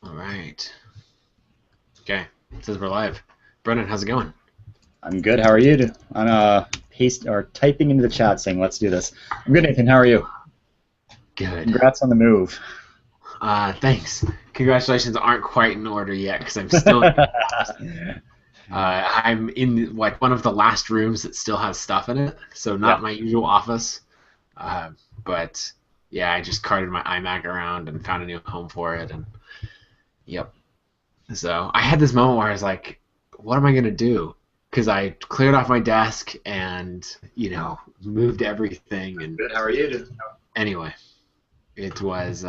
All right. Okay. It says we're live. Brennan, how's it going? I'm good. How are you? I'm typing into the chat saying let's do this. I'm good, Nathan. How are you? Good. Congrats on the move. Thanks. Congratulations aren't quite in order yet because I'm still. I'm in like one of the last rooms that still has stuff in it, so not Yeah. my usual office. But yeah, I just carted my iMac around and found a new home for it, and yep. So I had this moment where I was like, "What am I gonna do?" Because I cleared off my desk and moved everything. And Good. How are you? anyway, it was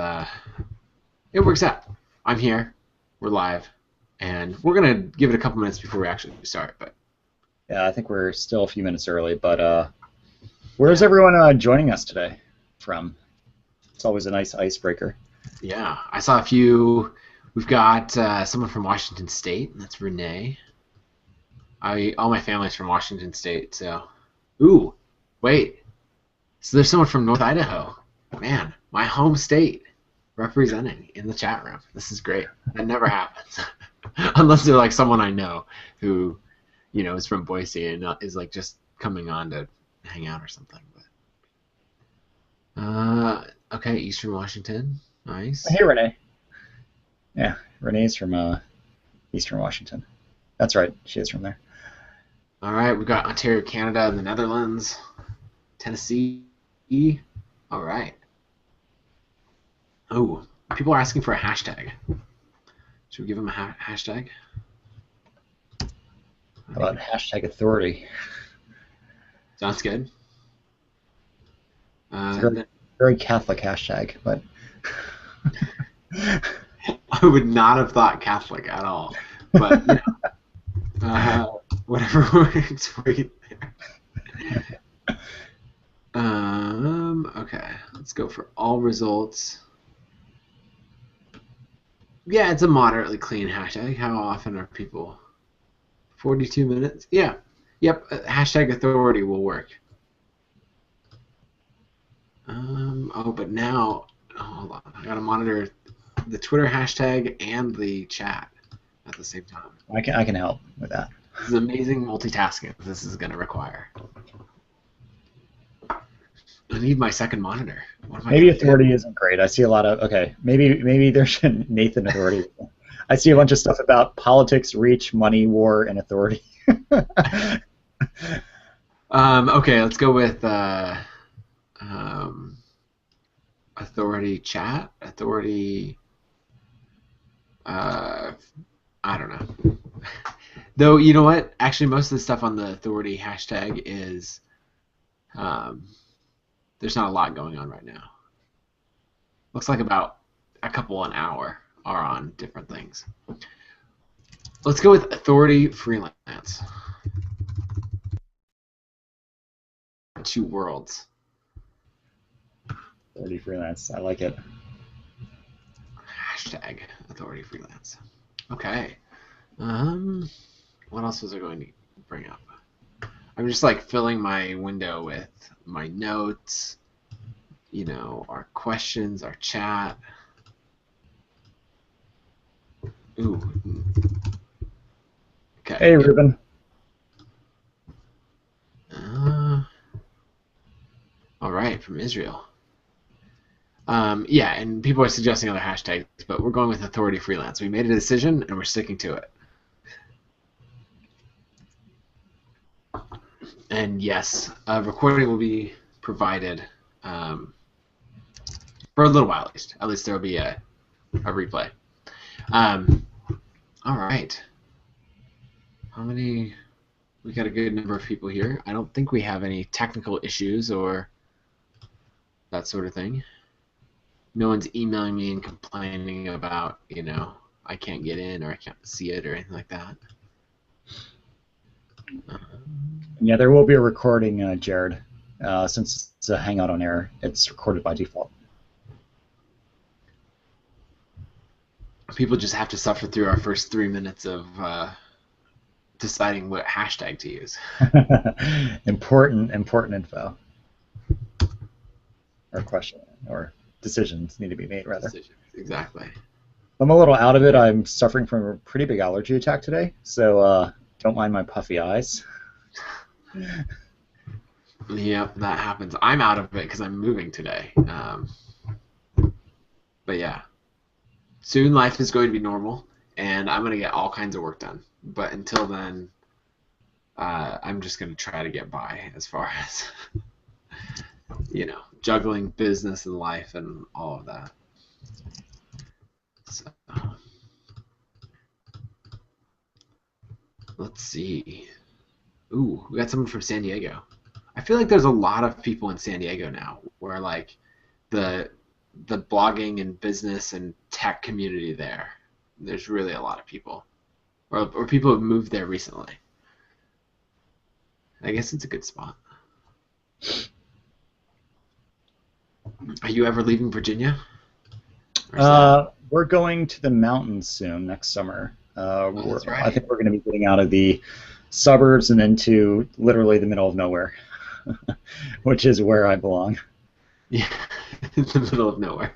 it works out. I'm here. We're live, and we're gonna give it a couple minutes before we actually start. But Yeah, I think we're still a few minutes early, but where's everyone joining us today from? It's always a nice icebreaker. yeah, I saw a few. We've got someone from Washington State, and that's Renee. All my family's from Washington State, so. Ooh, wait. So there's someone from North Idaho. Man, my home state representing in the chat room. This is great. That never happens. Unless they're like someone I know who, is from Boise and is like just coming on to hang out or something. But okay, Eastern Washington. Nice. Hey, Renee. Yeah, Renee's from Eastern Washington. That's right. She is from there. All right, we've got Ontario, Canada, and the Netherlands, Tennessee. All right. Oh, people are asking for a hashtag. Should we give them a hashtag? How about hashtag authority? Sounds good. It's a very Catholic hashtag, but I would not have thought Catholic at all, but whatever works for you there. Okay, let's go for all results. Yeah, it's a moderately clean hashtag. How often are people? 42 minutes? Yeah. Yep, hashtag authority will work. But now, hold on. I gotta monitor the Twitter hashtag and the chat at the same time. I can help with that. This is amazing multitasking this is gonna require. I need my second monitor. Maybe authority isn't great. I see a lot of maybe there's Nathan authority. I see a bunch of stuff about politics, reach, money, war, and authority. Okay, let's go with authority chat, authority. I don't know. Though you know what? Actually, most of the stuff on the authority hashtag is there's not a lot going on right now. Looks like about a couple an hour are on different things. Let's go with authority freelance. Two worlds. Authority freelance. I like it. Hashtag authority freelance. Okay. What else was I going to bring up? I'm just like filling my window with my notes, our questions, our chat. Ooh. Okay. Hey, Ruben. All right, from Israel. Yeah, and people are suggesting other hashtags, but we're going with authority freelance. We made a decision, and we're sticking to it. And yes, a recording will be provided for a little while at least. At least there will be a replay. All right. How many? We got a good number of people here. I don't think we have any technical issues or that sort of thing. No one's emailing me and complaining about, I can't get in or I can't see it or anything like that. Yeah, there will be a recording, Jared. Since it's a Hangout on Air, it's recorded by default. People just have to suffer through our first 3 minutes of deciding what hashtag to use. important info. Or question, or decisions need to be made, rather. Decisions, exactly. I'm a little out of it. I'm suffering from a pretty big allergy attack today, so don't mind my puffy eyes. Yep, that happens. I'm out of it because I'm moving today. But yeah, soon life is going to be normal, and I'm going to get all kinds of work done. But until then, I'm just going to try to get by as far as, juggling business and life and all of that. So, let's see. Ooh, we got someone from San Diego. I feel like there's a lot of people in San Diego now where like the blogging and business and tech community there. There's really a lot of people. Or people have moved there recently. I guess it's a good spot. Are you ever leaving Virginia? We're going to the mountains soon next summer. That's right. I think we're going to be getting out of the suburbs and into literally the middle of nowhere, which is where I belong. Yeah, in the middle of nowhere.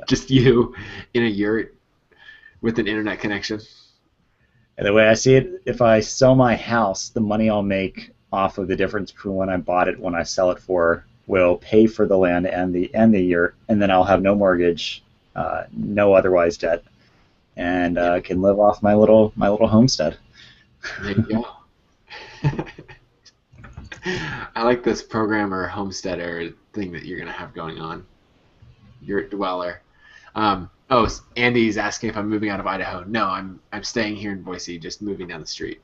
Just you in a yurt with an internet connection. And the way I see it, if I sell my house, the money I'll make off of the difference between when I bought it, when I sell it for, will pay for the land and the yurt, and then I'll have no mortgage, no otherwise debt, and can live off my little homestead. There you go. I like this programmer homesteader thing that you're gonna have going on. Yurt dweller. Andy's asking if I'm moving out of Idaho. No, I'm staying here in Boise, just moving down the street.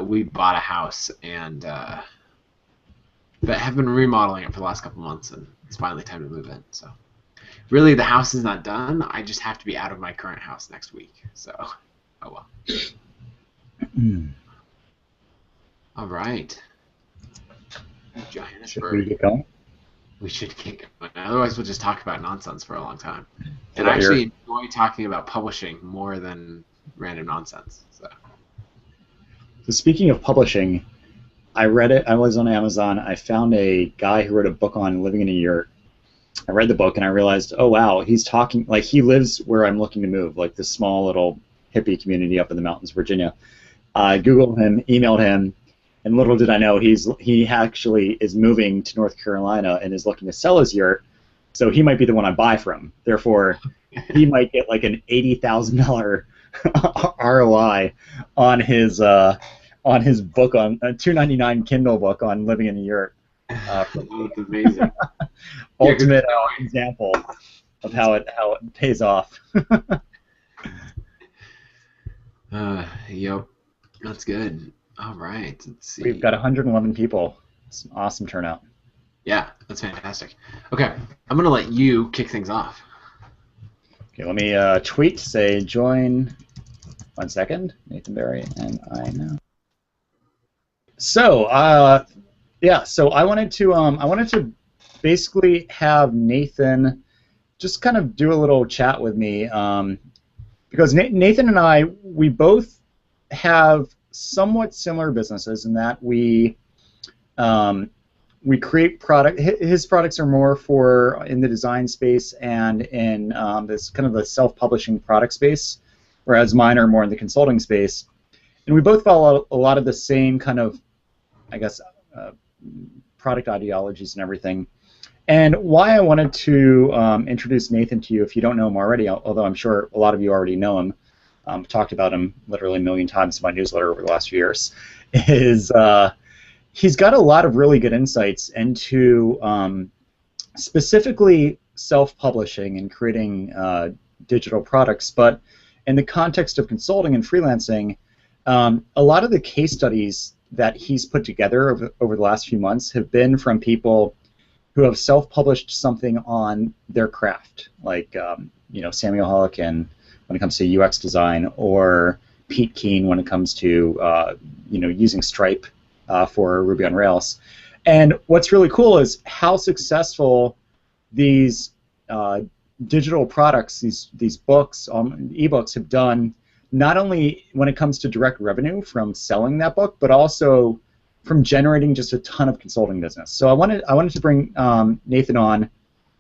We bought a house and but have been remodeling it for the last couple months, and it's finally time to move in. So really, the house is not done. I just have to be out of my current house next week. So, oh well. All right. Johannesburg. Should we get going? We should get going. Otherwise, we'll just talk about nonsense for a long time. And I actually enjoy talking about publishing more than random nonsense. So speaking of publishing, I read it. I was on Amazon. I found a guy who wrote a book on living in a yurt. I read the book and I realized, oh wow, he's talking like he lives where I'm looking to move, like this small little hippie community up in the mountains, Virginia. I Googled him, emailed him, and little did I know he actually is moving to North Carolina and is looking to sell his yurt. So he might be the one I buy from. Therefore, he might get like an $80,000 ROI on his book, on a $2.99 Kindle book on living in a yurt. That's amazing. Ultimate example of how it pays off. Yep, that's good. All right, let's see. We've got 111 people. It's an awesome turnout. Yeah, that's fantastic. Okay, I'm gonna let you kick things off. Okay, let me tweet, say join. 1 second, Nathan Barry, and I know. So, so I wanted to basically have Nathan just kind of do a little chat with me, because Nathan and I, we both have somewhat similar businesses in that we create product. His products are more for in the design space and in this kind of the self-publishing product space, whereas mine are more in the consulting space. And we both follow a lot of the same kind of, I guess, product ideologies and everything. And why I wanted to introduce Nathan to you, if you don't know him already, although I'm sure a lot of you already know him, talked about him literally a million times in my newsletter over the last few years, is he's got a lot of really good insights into specifically self-publishing and creating digital products, but in the context of consulting and freelancing, a lot of the case studies that he's put together over the last few months have been from people who have self-published something on their craft, like Samuel Hollican when it comes to UX design, or Pete Keen when it comes to using Stripe for Ruby on Rails. And what's really cool is how successful these digital products, these books, ebooks have done, not only when it comes to direct revenue from selling that book, but also from generating just a ton of consulting business. So I wanted to bring Nathan on,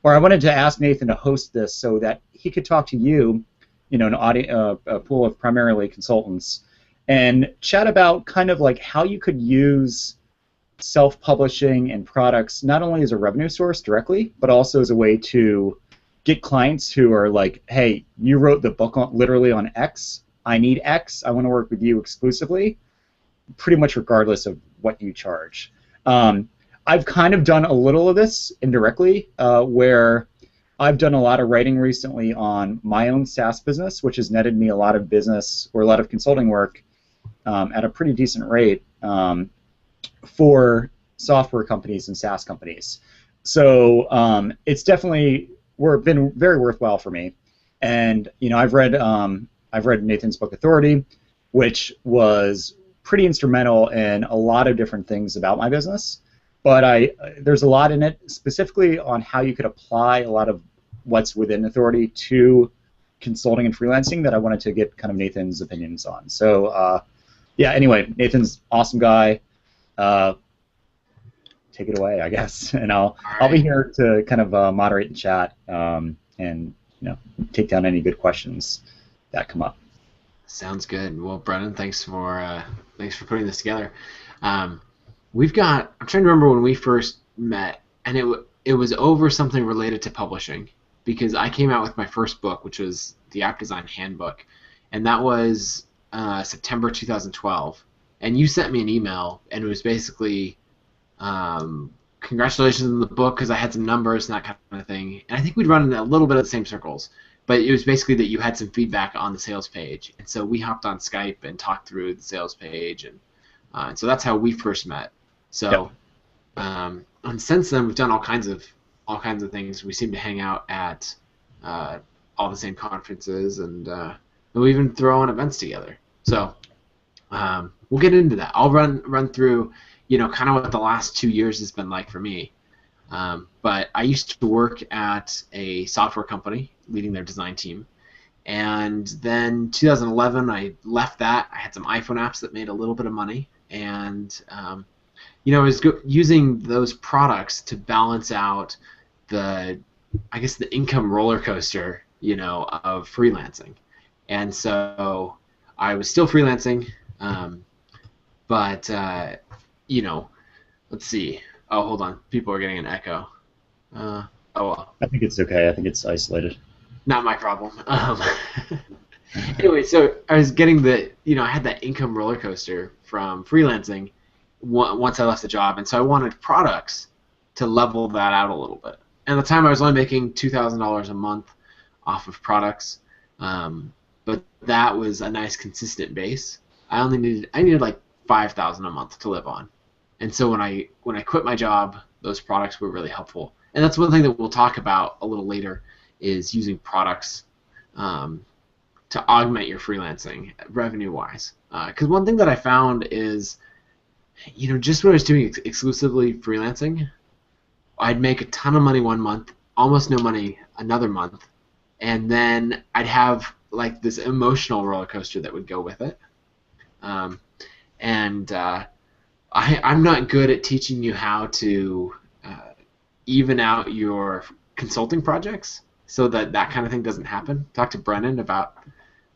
or I wanted to ask Nathan to host this so that he could talk to you, a pool of primarily consultants, and chat about kind of like how you could use self-publishing and products not only as a revenue source directly, but also as a way to get clients who are like, hey, you wrote the book literally on X. I need X. I want to work with you exclusively, pretty much regardless of what you charge. I've kind of done a little of this indirectly, where I've done a lot of writing recently on my own SaaS business, which has netted me a lot of business or a lot of consulting work at a pretty decent rate for software companies and SaaS companies. So it's definitely been very worthwhile for me. And I've read Nathan's book Authority, which was pretty instrumental in a lot of different things about my business. But there's a lot in it specifically on how you could apply a lot of what's within Authority to consulting and freelancing that I wanted to get kind of Nathan's opinions on. So yeah, anyway, Nathan's awesome guy. Take it away, I guess, and I'll be here to kind of moderate the chat and take down any good questions that come up. Sounds good. Well, Brennan, thanks for putting this together. We've got. I'm trying to remember when we first met, and it was over something related to publishing, because I came out with my first book, which was the App Design Handbook, and that was September 2012. And you sent me an email, and it was basically congratulations on the book because I had some numbers and that kind of thing. And I think we'd run in a little bit of the same circles, but it was basically that you had some feedback on the sales page, and so we hopped on Skype and talked through the sales page, and so that's how we first met. So, and since then we've done all kinds of things. We seem to hang out at all the same conferences, and we even throw on events together. So we'll get into that. I'll run through, kind of what the last 2 years has been like for me. But I used to work at a software company leading their design team, and then 2011 I left that. I had some iPhone apps that made a little bit of money, and I was using those products to balance out the income roller coaster, of freelancing. And so I was still freelancing, but let's see. Oh, hold on. People are getting an echo. Oh well. I think it's okay. I think it's isolated. Not my problem. Anyway, so I was getting I had that income roller coaster from freelancing once I left the job, and so I wanted products to level that out a little bit. And at the time I was only making $2,000 a month off of products, but that was a nice consistent base. I needed like $5,000 a month to live on. And so when I quit my job, those products were really helpful. And that's one thing that we'll talk about a little later, is using products to augment your freelancing revenue-wise. Because one thing that I found is, just when I was doing exclusively freelancing, I'd make a ton of money one month, almost no money another month, and then I'd have like this emotional roller coaster that would go with it. I'm not good at teaching you how to even out your consulting projects so that kind of thing doesn't happen. Talk to Brennan about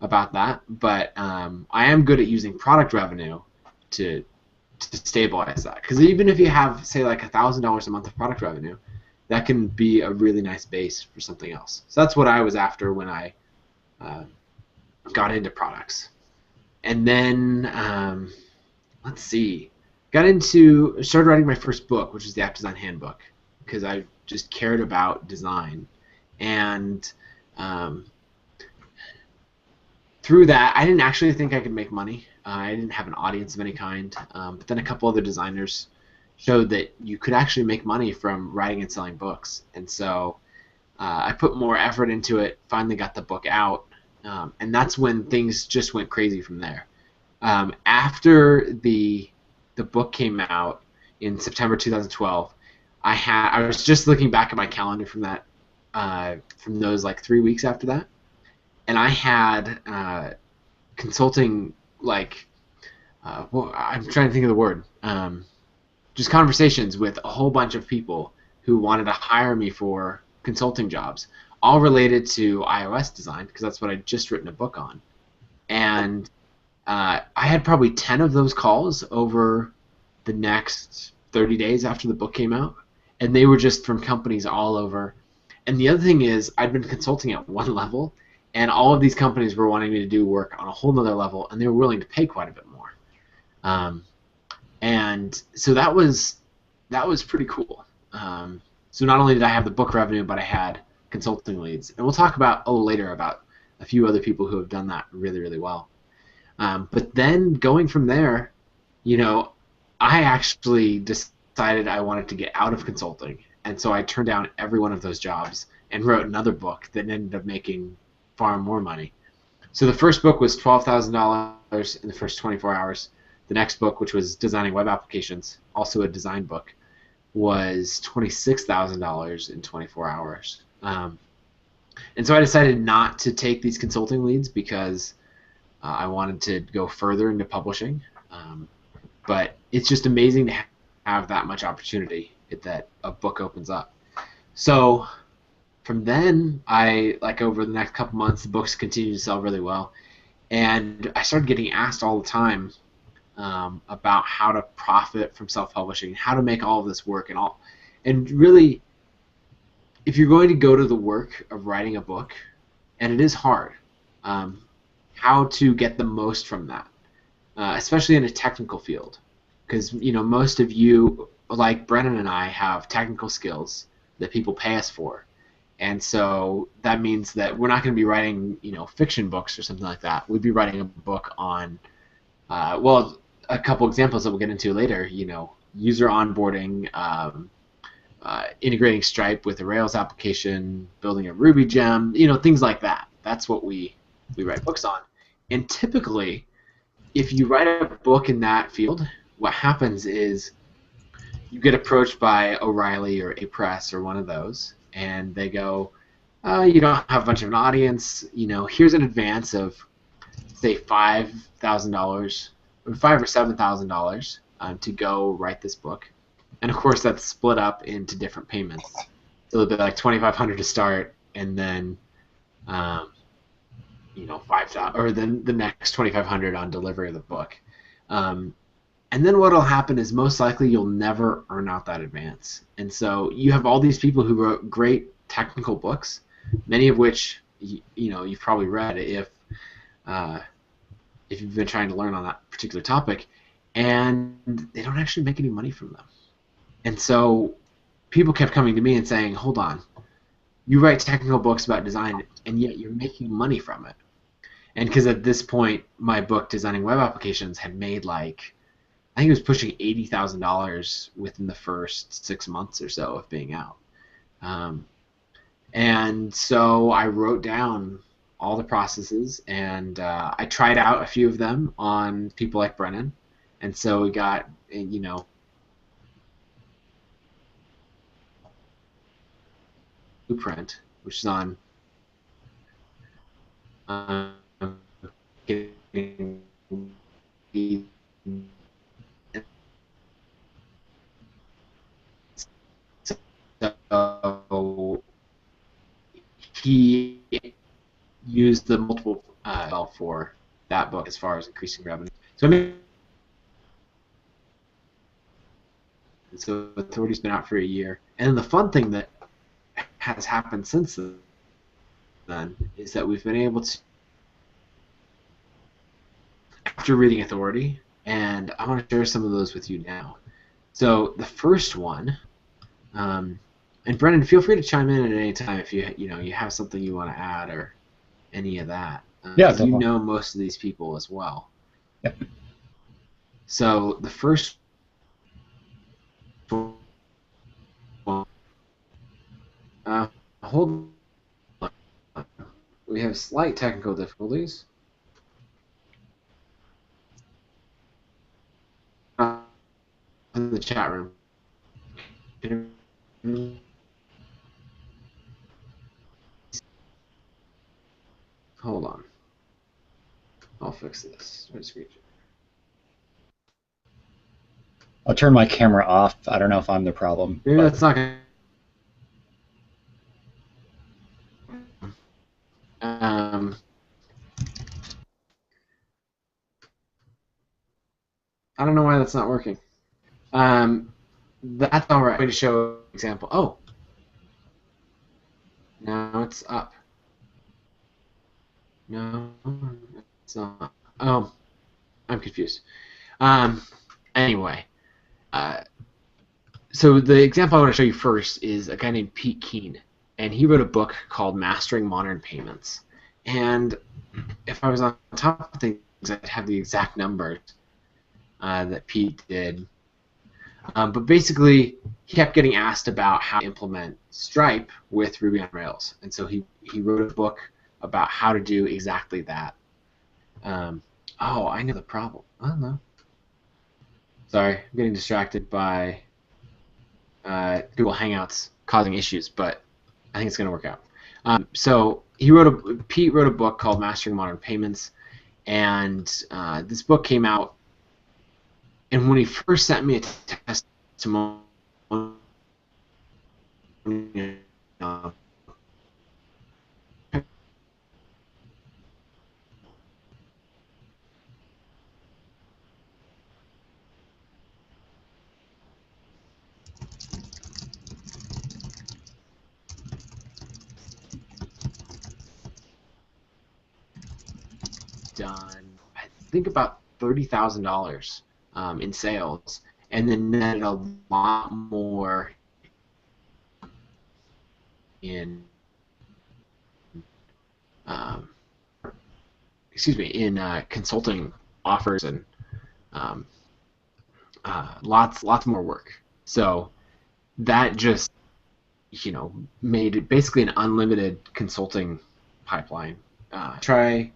that. But I am good at using product revenue to stabilize that. Because even if you have, say, like $1,000 a month of product revenue, that can be a really nice base for something else. So that's what I was after when I got into products. And then, let's see, started writing my first book, which is the App Design Handbook, because I just cared about design. And through that, I didn't actually think I could make money. I didn't have an audience of any kind. But then a couple other designers showed that you could actually make money from writing and selling books. And so I put more effort into it, finally got the book out, and that's when things just went crazy from there. After the book came out in September 2012, I was just looking back at my calendar from those like 3 weeks after that, and I had consulting, like I'm trying to think of the word, just conversations with a whole bunch of people who wanted to hire me for consulting jobs, all related to iOS design because that's what I'd just written a book on. And I had probably 10 of those calls over the next 30 days after the book came out, and they were just from companies all over. And the other thing is, I'd been consulting at one level, and all of these companies were wanting me to do work on a whole nother level, and they were willing to pay quite a bit more. Um, and so that was pretty cool. So not only did I have the book revenue, but I had consulting leads, and we'll talk about later about a few other people who have done that really, really well. But then going from there, you know, I actually decided I wanted to get out of consulting, and so I turned down every one of those jobs and wrote another book that ended up making far more money. So the first book was $12,000 in the first 24 hours. The next book, which was designing web applications, also a design book, was $26,000 in 24 hours. And so I decided not to take these consulting leads because I wanted to go further into publishing. But it's just amazing to have that much opportunity that a book opens up. So from then, over the next couple months, the books continued to sell really well. And I started getting asked all the time about how to profit from self-publishing, how to make all of this work, and really, if you're going to go to the work of writing a book, and it is hard, how to get the most from that, especially in a technical field, because most of you, like Brennan and I, have technical skills that people pay us for, and so that means that we're not going to be writing fiction books or something like that. We'd be writing a book on a couple examples that we'll get into later, user onboarding, integrating Stripe with a Rails application, building a Ruby gem, things like that. That's what we write books on. And typically, if you write a book in that field, what happens is you get approached by O'Reilly or A-Press or one of those, and they go, you don't have a bunch of an audience, here's an advance of, say, $5,000 or $5,000 or $7,000 to go write this book, and of course that's split up into different payments. So it'll be like $2,500 to start, and then 5,000, or then the next $2,500 on delivery of the book. And then what'll happen is most likely you'll never earn out that advance, and so you have all these people who wrote great technical books, many of which you've probably read if you've been trying to learn on that particular topic, and they don't actually make any money from them. And so people kept coming to me and saying, hold on, you write technical books about design, and yet you're making money from it. And because at this point, my book, Designing Web Applications, had made I think it was pushing $80,000 within the first 6 months or so of being out. And so I wrote down all the processes, and I tried out a few of them on people like Brennan, and so we got Blueprint, which is on getting so he used the multiple for that book as far as increasing revenue. So Authority's been out for a year, and the fun thing that has happened since then is that we've been able to, after reading Authority, and I want to share some of those with you now. So the first one, and Brennan, feel free to chime in at any time if you have something you want to add or any of that. Yeah, you know most of these people as well. Yeah. So the first one, hold on. We have slight technical difficulties. In the chat room. Hold on. I'll fix this. I'll turn my camera off. I don't know if I'm the problem. Maybe that's not going Um, I don't know why that's not working. Um, that's all right. I'm going to show an example. Oh, now it's up. No, it's not. Oh, I'm confused. Um, anyway, uh, so the example I want to show you first is a guy named Pete Keen, and he wrote a book called Mastering Modern Payments. And if I was on top of things, I'd have the exact numbers that Pete did. But basically, he kept getting asked about how to implement Stripe with Ruby on Rails, and so he wrote a book about how to do exactly that. Um, oh, I know the problem. I don't know. Sorry, I'm getting distracted by Google Hangouts causing issues, but I think it's going to work out. So Pete wrote a book called Mastering Modern Payments, and this book came out. And when he first sent me a testimonial, done, I think about $30,000 in sales, and then netted a lot more in um, consulting offers and um, lots more work. So that just made it basically an unlimited consulting pipeline. Try